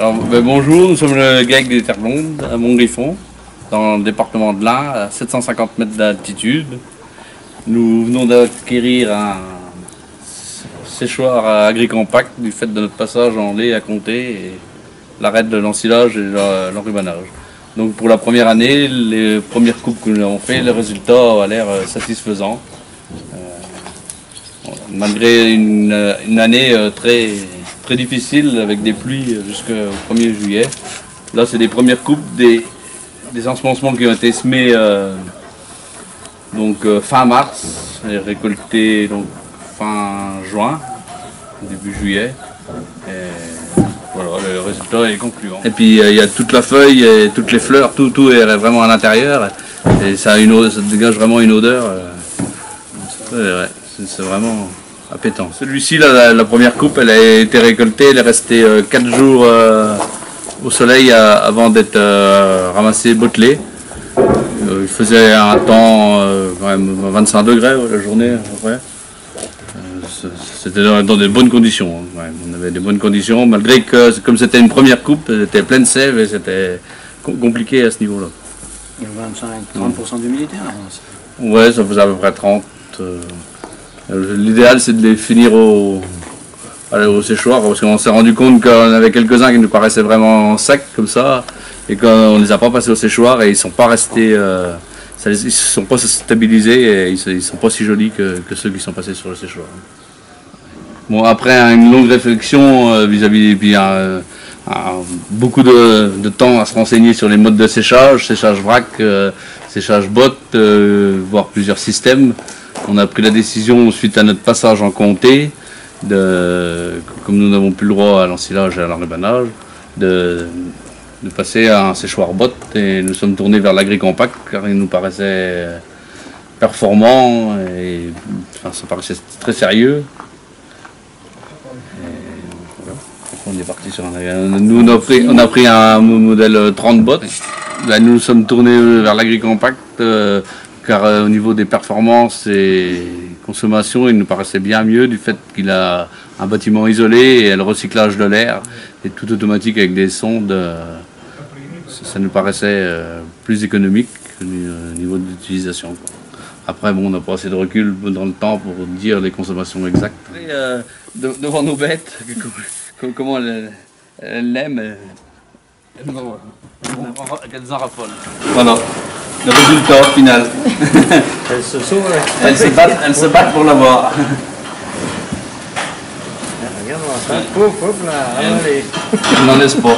Alors, bonjour, nous sommes le GAEC des Terres Blondes à Montgriffon, dans le département de l'Ain, à 750 mètres d'altitude. Nous venons d'acquérir un séchoir à agri-compact du fait de notre passage en lait à compter et l'arrêt de l'ensilage et l'enrubanage. Donc pour la première année, les premières coupes que nous avons fait, le résultat a l'air satisfaisant. Malgré une année très difficile avec des pluies jusqu'au 1er juillet. Là, c'est des premières coupes des ensemencements qui ont été semés fin mars et récoltés donc, fin juin, début juillet. Et voilà, le résultat est concluant. Et puis il y a toute la feuille et toutes les fleurs, tout est vraiment à l'intérieur et ça dégage vraiment une odeur. C'est vraiment appétant. Celui-ci, la première coupe, elle a été récoltée, elle est restée 4 jours au soleil avant d'être ramassée, bottelée. Il faisait un temps quand même 25 degrés la journée à peu près. C'était dans des bonnes conditions. Ouais, on avait des bonnes conditions, malgré que comme c'était une première coupe, elle était pleine de sève et c'était compliqué à ce niveau-là. Il y a 25-30% d'humidité. Ouais, ça faisait à peu près 30. L'idéal c'est de les finir au séchoir parce qu'on s'est rendu compte qu'on avait quelques-uns qui nous paraissaient vraiment secs comme ça et qu'on ne les a pas passés au séchoir et ils ne sont pas restés, ils ne sont pas stabilisés et ils ne sont pas si jolis que ceux qui sont passés sur le séchoir. Bon, après une longue réflexion vis-à-vis beaucoup de temps à se renseigner sur les modes de séchage vrac, séchage botte, voire plusieurs systèmes. On a pris la décision, suite à notre passage en comté, comme nous n'avons plus le droit à l'ensilage et à l'enrubanage, de passer à un séchoir botte et nous sommes tournés vers l'agri-compact car il nous paraissait performant et ça paraissait très sérieux. On est parti sur nous on a pris un modèle 30 bottes. Là, nous nous sommes tournés vers l'agri-compact car au niveau des performances et consommation, il nous paraissait bien mieux du fait qu'il a un bâtiment isolé et le recyclage de l'air est tout automatique avec des sondes. Ça nous paraissait plus économique au niveau de l'utilisation. Après, bon, on n'a pas assez de recul dans le temps pour dire les consommations exactes. Après, devant nos bêtes, comment elles l'aiment, qu'elles en raffolent. Voilà. Le résultat final. Elles se sauvent. Elles se battent pour l'avoir. Regarde-moi ça. Pouf, pouf, là. Allez. On n'en laisse pas.